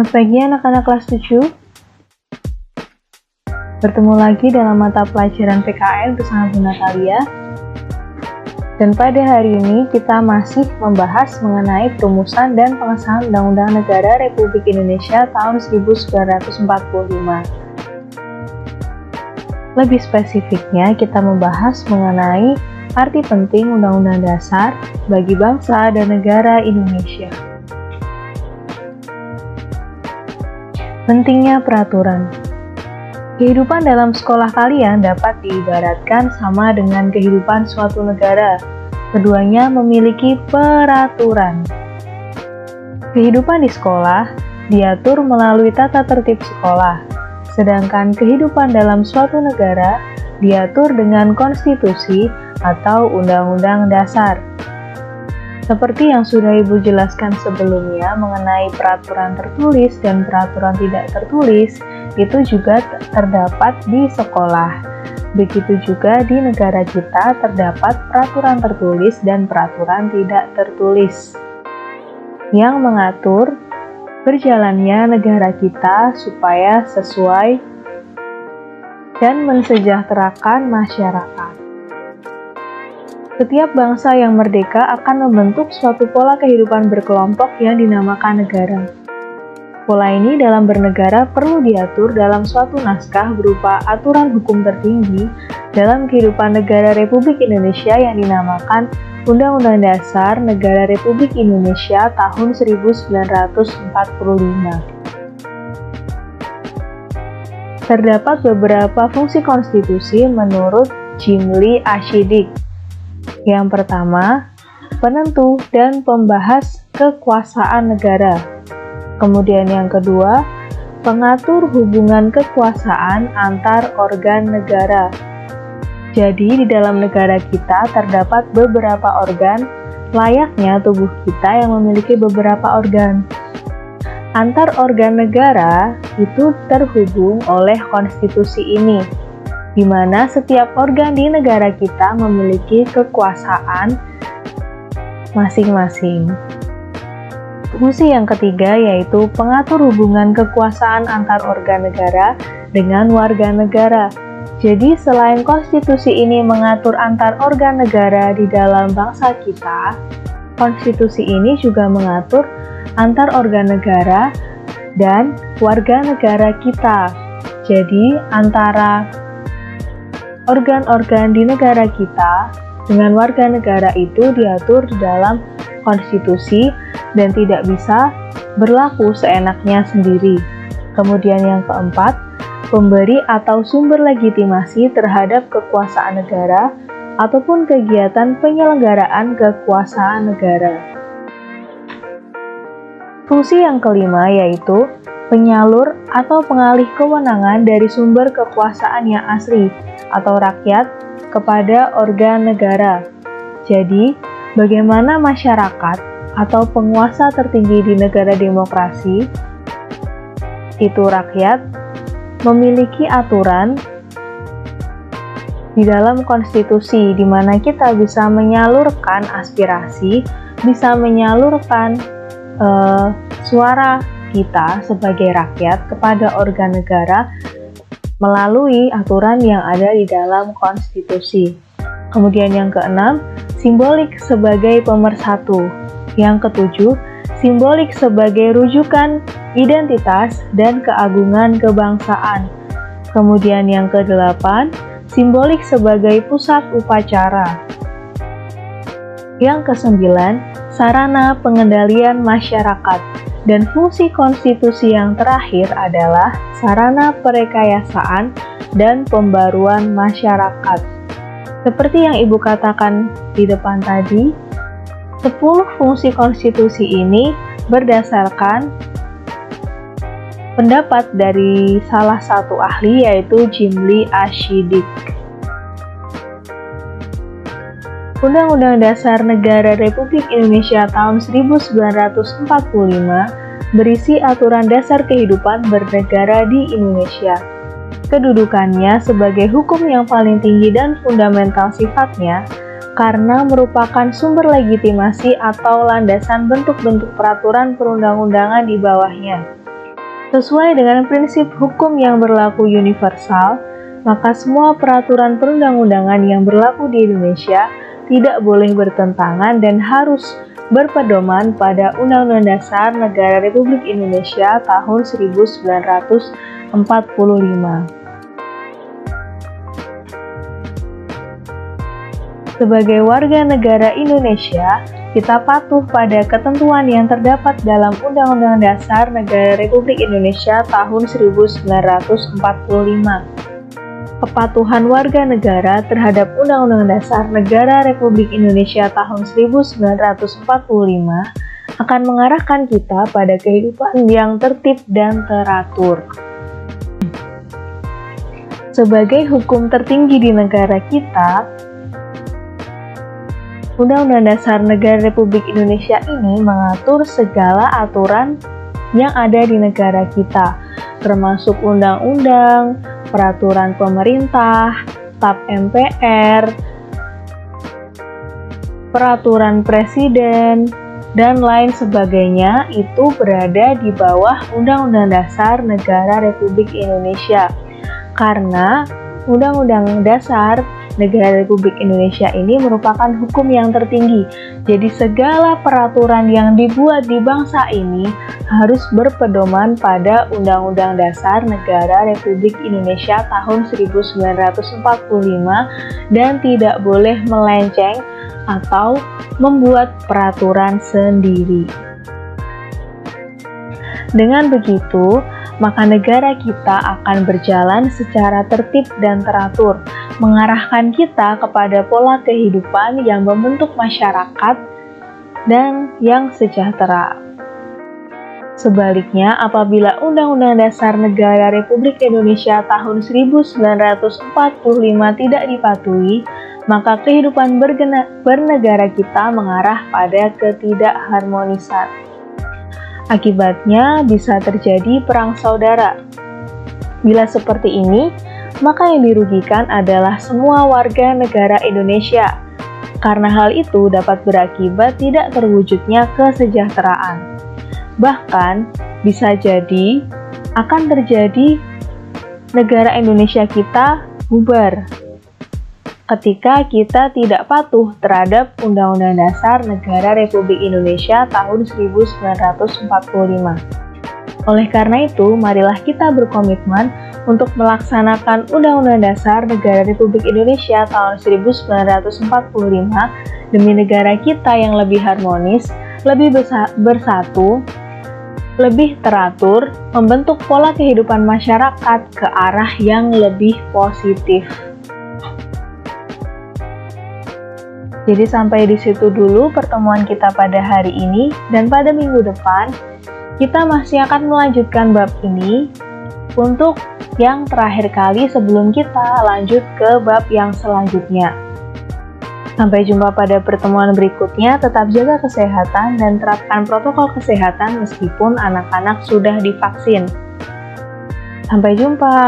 Selamat pagi anak-anak kelas 7. Bertemu lagi dalam mata pelajaran PKN bersama Bu Natalia. Dan pada hari ini kita masih membahas mengenai perumusan dan pengesahan Undang-Undang Negara Republik Indonesia tahun 1945. Lebih spesifiknya kita membahas mengenai arti penting Undang-Undang Dasar bagi bangsa dan negara Indonesia. Pentingnya peraturan. Kehidupan dalam sekolah kalian dapat diibaratkan sama dengan kehidupan suatu negara. Keduanya memiliki peraturan. Kehidupan di sekolah diatur melalui tata tertib sekolah, sedangkan kehidupan dalam suatu negara diatur dengan konstitusi atau undang-undang dasar. Seperti yang sudah Ibu jelaskan sebelumnya mengenai peraturan tertulis dan peraturan tidak tertulis, itu juga terdapat di sekolah. Begitu juga di negara kita terdapat peraturan tertulis dan peraturan tidak tertulis yang mengatur berjalannya negara kita supaya sesuai dan mensejahterakan masyarakat. Setiap bangsa yang merdeka akan membentuk suatu pola kehidupan berkelompok yang dinamakan negara. Pola ini dalam bernegara perlu diatur dalam suatu naskah berupa aturan hukum tertinggi dalam kehidupan negara Republik Indonesia yang dinamakan Undang-Undang Dasar Negara Republik Indonesia tahun 1945. Terdapat beberapa fungsi konstitusi menurut Jimli Ashidik. Yang pertama, penentu dan pembahas kekuasaan negara. Kemudian yang kedua, pengatur hubungan kekuasaan antar organ negara. Jadi di dalam negara kita terdapat beberapa organ, layaknya tubuh kita yang memiliki beberapa organ. Antar organ negara itu terhubung oleh konstitusi ini, di mana setiap organ di negara kita memiliki kekuasaan masing-masing. Fungsi yang ketiga yaitu pengatur hubungan kekuasaan antar organ negara dengan warga negara. Jadi selain konstitusi ini mengatur antar organ negara di dalam bangsa kita, konstitusi ini juga mengatur antar organ negara dan warga negara kita. Jadi antara organ-organ di negara kita dengan warga negara itu diatur di dalam konstitusi dan tidak bisa berlaku seenaknya sendiri. Kemudian yang keempat, pemberi atau sumber legitimasi terhadap kekuasaan negara ataupun kegiatan penyelenggaraan kekuasaan negara. Fungsi yang kelima yaitu penyalur atau pengalih kewenangan dari sumber kekuasaan yang asli atau rakyat kepada organ negara. Jadi, bagaimana masyarakat atau penguasa tertinggi di negara demokrasi, itu rakyat, memiliki aturan di dalam konstitusi di mana kita bisa menyalurkan aspirasi, bisa menyalurkan suara kita sebagai rakyat kepada organ negara melalui aturan yang ada di dalam konstitusi. Kemudian yang keenam, simbolik sebagai pemersatu. Yang ketujuh, simbolik sebagai rujukan identitas dan keagungan kebangsaan. Kemudian yang kedelapan, simbolik sebagai pusat upacara. Yang kesembilan, sarana pengendalian masyarakat. Dan fungsi konstitusi yang terakhir adalah sarana perekayasaan dan pembaruan masyarakat. Seperti yang Ibu katakan di depan tadi, 10 fungsi konstitusi ini berdasarkan pendapat dari salah satu ahli yaitu Jimli Ashidik. Undang-Undang Dasar Negara Republik Indonesia tahun 1945 berisi aturan dasar kehidupan bernegara di Indonesia. Kedudukannya sebagai hukum yang paling tinggi dan fundamental sifatnya karena merupakan sumber legitimasi atau landasan bentuk-bentuk peraturan perundang-undangan di bawahnya. Sesuai dengan prinsip hukum yang berlaku universal, maka semua peraturan perundang-undangan yang berlaku di Indonesia tidak boleh bertentangan dan harus berpedoman pada Undang-Undang Dasar Negara Republik Indonesia tahun 1945. Sebagai warga negara Indonesia, kita patuh pada ketentuan yang terdapat dalam Undang-Undang Dasar Negara Republik Indonesia tahun 1945. Kepatuhan warga negara terhadap Undang-Undang Dasar Negara Republik Indonesia tahun 1945 akan mengarahkan kita pada kehidupan yang tertib dan teratur. Sebagai hukum tertinggi di negara kita, Undang-Undang Dasar Negara Republik Indonesia ini mengatur segala aturan yang ada di negara kita, termasuk undang-undang, peraturan pemerintah, TAP MPR, peraturan presiden, dan lain sebagainya itu berada di bawah Undang-Undang Dasar Negara Republik Indonesia. Karena Undang-Undang Dasar Negara Republik Indonesia ini merupakan hukum yang tertinggi. Jadi segala peraturan yang dibuat di bangsa ini harus berpedoman pada Undang-Undang Dasar Negara Republik Indonesia tahun 1945 dan tidak boleh melenceng atau membuat peraturan sendiri. Dengan begitu, maka negara kita akan berjalan secara tertib dan teratur, mengarahkan kita kepada pola kehidupan yang membentuk masyarakat dan yang sejahtera. Sebaliknya, apabila Undang-Undang Dasar Negara Republik Indonesia tahun 1945 tidak dipatuhi, maka kehidupan bernegara kita mengarah pada ketidakharmonisan. Akibatnya bisa terjadi perang saudara. Bila seperti ini, maka yang dirugikan adalah semua warga negara Indonesia. Karena hal itu dapat berakibat tidak terwujudnya kesejahteraan. Bahkan bisa jadi akan terjadi negara Indonesia kita bubar ketika kita tidak patuh terhadap Undang-Undang Dasar Negara Republik Indonesia tahun 1945. Oleh karena itu, marilah kita berkomitmen untuk melaksanakan Undang-Undang Dasar Negara Republik Indonesia tahun 1945 demi negara kita yang lebih harmonis, lebih bersatu, lebih teratur, membentuk pola kehidupan masyarakat ke arah yang lebih positif. Jadi sampai di situ dulu pertemuan kita pada hari ini, dan pada minggu depan kita masih akan melanjutkan bab ini untuk yang terakhir kali sebelum kita lanjut ke bab yang selanjutnya. Sampai jumpa pada pertemuan berikutnya, tetap jaga kesehatan dan terapkan protokol kesehatan meskipun anak-anak sudah divaksin. Sampai jumpa.